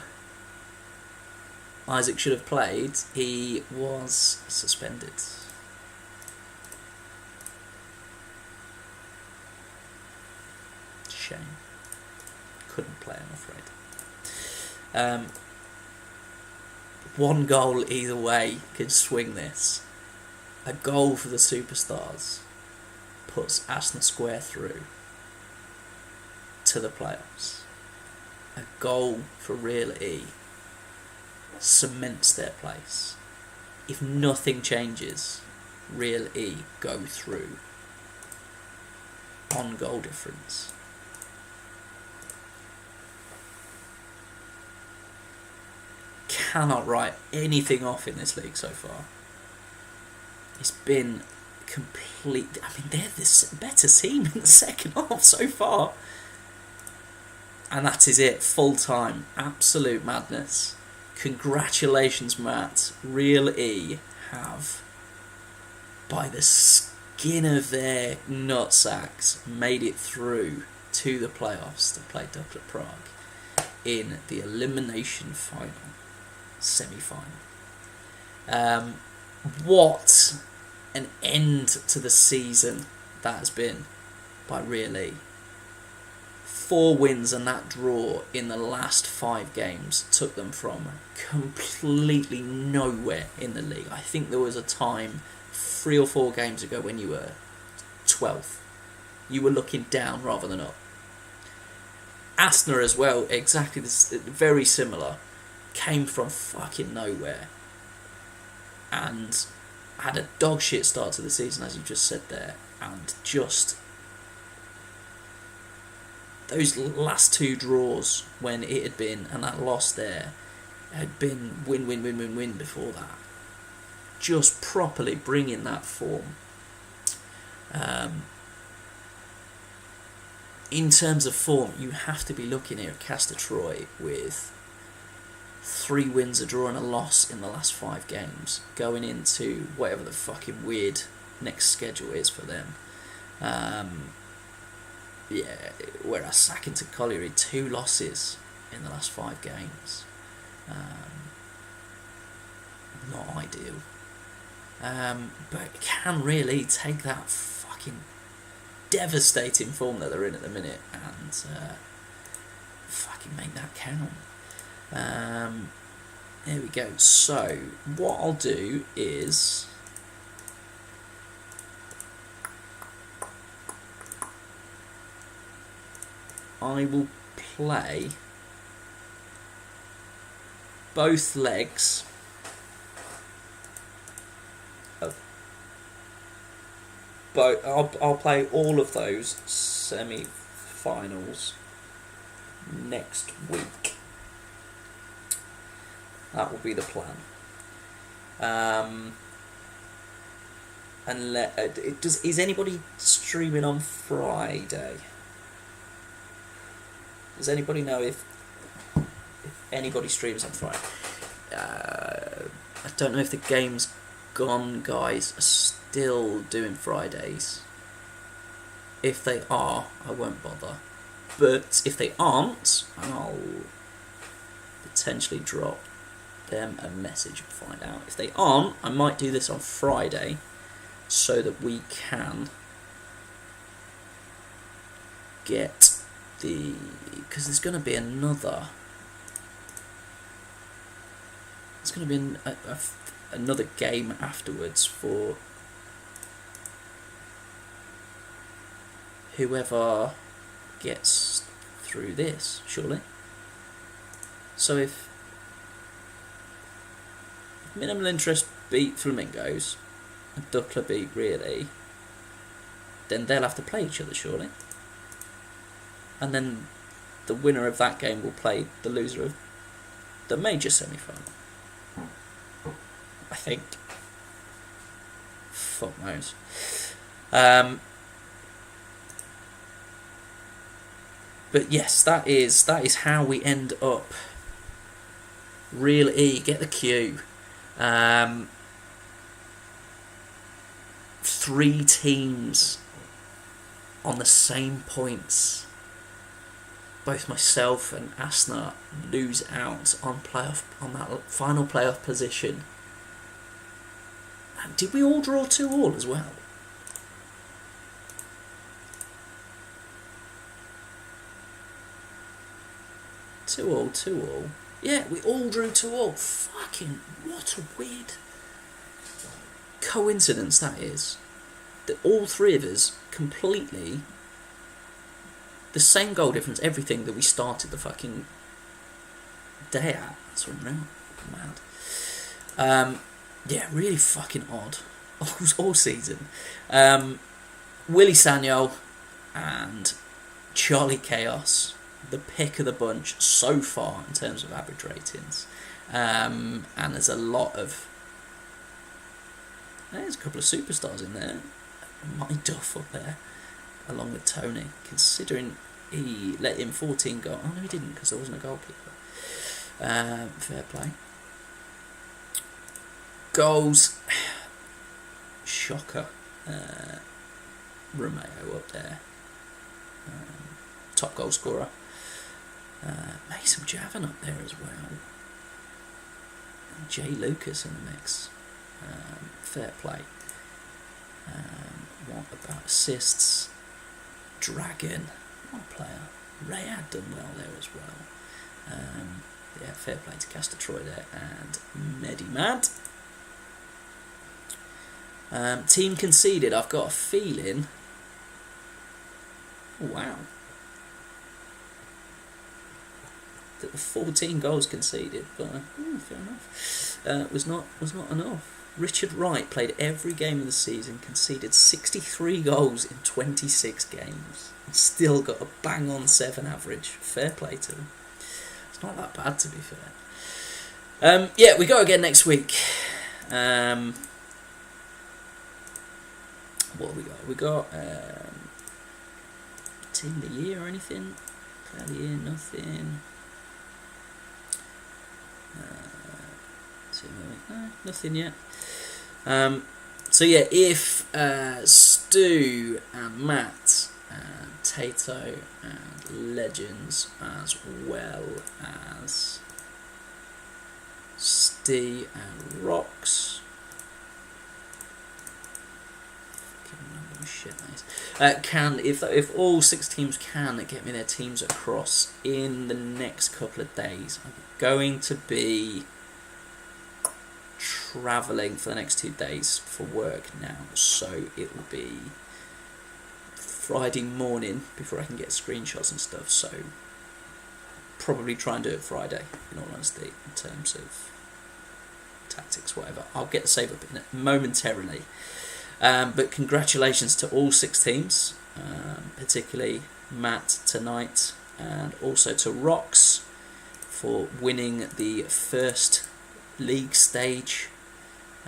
Isaac should have played. He was suspended. Shame. Couldn't play, I'm afraid. 1 goal either way could swing this. A goal for the superstars puts Arsenal square through to the playoffs. A goal for Real E cements their place. If nothing changes, Real E go through on goal difference. Cannot write anything off in this league so far. It's been complete. I mean, they're the better team in the second half so far. And that is it, full time. Absolute madness. Congratulations, Matt. Real E have, by the skin of their nutsacks, made it through to the playoffs to play Dukla Prague in the elimination final, semi-final. What an end to the season that has been by Real E. 4 wins and that draw in the last 5 games took them from completely nowhere in the league. I think there was a time 3 or 4 games ago when you were 12th. You were looking down rather than up. Asner as well, exactly this, very similar. Came from fucking nowhere and had a dog shit start to the season, as you just said there, and just those last 2 draws when it had been, and that loss there had been win before that. Just properly bringing that form. In terms of form, you have to be looking here at Castor Troy with 3 wins, a draw and a loss in the last 5 games, going into whatever the fucking weird next schedule is for them. Whereas Sack into Colliery, 2 losses in the last 5 games. Not ideal. But can really take that fucking devastating form that they're in at the minute and fucking make that count. There we go. So what I'll do is I will play both legs of both. I'll play all of those semi-finals next week. That will be the plan. And is anybody streaming on Friday? Does anybody know if anybody streams on Friday? I don't know if the Games Gone guys are still doing Fridays. If they are, I won't bother. But if they aren't, I'll potentially drop them a message and find out. If they aren't, I might do this on Friday so that we can get because there's going to be another. There's going to be another game afterwards for whoever gets through this, surely. So if Minimal Interest beat Flamingos and Dukla beat Really, then they'll have to play each other, surely. And then the winner of that game will play the loser of the major semi-final. I think. Fuck knows. But yes, that is how we end up. Real E, get the Q. 3 teams on the same points. Both myself and Asna lose out on that final playoff position. And did we all draw 2-2 as well? Two all. Yeah, we all drew 2-2. Fucking what a weird coincidence that is. That all 3 of us completely the same goal difference, everything that we started the fucking day at. That's unreal. Mad. Yeah, really fucking odd. All season. Willie Sagnol and Charlie Chaos, the pick of the bunch so far in terms of average ratings. And there's a couple of superstars in there. my Duff up there, along with Tony, considering he let in 14 goals. Oh no, he didn't, because there wasn't a goalkeeper. Fair play. Goals, shocker. Romeo up there, top goal scorer. Mason Javan up there as well. And Jay Lucas in the mix. Fair play. What about assists? Dragon, what a player. Ray had done well there as well. Yeah, fair play to Castor Troy there, and Medimad. Team conceded. I've got a feeling. Wow. That the 14 goals conceded, but fair enough. Was not enough. Richard Wright played every game of the season, conceded 63 goals in 26 games, and still got a bang on 7 average. Fair play to him. It's not that bad, to be fair. Yeah, we go again next week. What have we got? We got Team of the Year or anything? Player of the Year, nothing. No, nothing yet. So yeah, if Stu and Matt and Tato and Legends, as well as Steve and Rocks, can, if all 6 teams can get me their teams across in the next couple of days, I'm going to be travelling for the next 2 days for work now, so it will be Friday morning before I can get screenshots and stuff, so probably try and do it Friday, in all honesty, in terms of tactics, whatever. I'll get the save up in it momentarily. But congratulations to all 6 teams, particularly Matt tonight, and also to Rocks for winning the first league stage,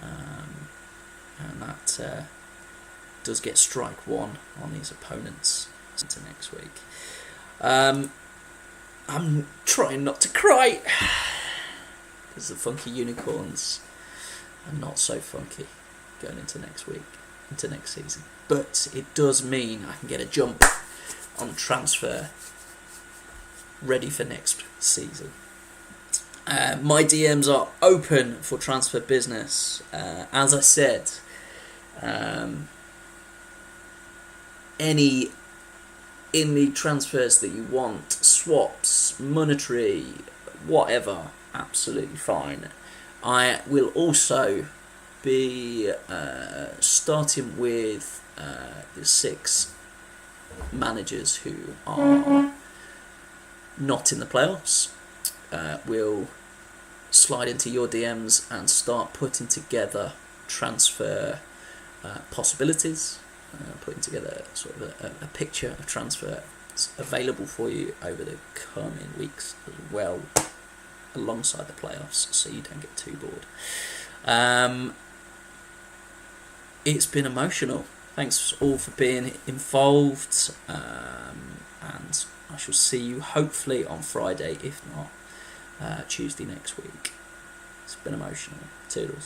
and that does get strike 1 on these opponents into next week. I'm trying not to cry because the funky unicorns are not so funky going into next week, into next season, but it does mean I can get a jump on transfer ready for next season. My DMs are open for transfer business. As I said, any in-league transfers that you want, swaps, monetary, whatever, absolutely fine. I will also be starting with the 6 managers who are not in the playoffs. We'll slide into your DMs and start putting together transfer possibilities, putting together sort of a picture of transfer available for you over the coming weeks as well, alongside the playoffs, so you don't get too bored. It's been emotional. Thanks all for being involved, and I shall see you hopefully on Friday, if not Tuesday next week. It's been emotional. Toodles.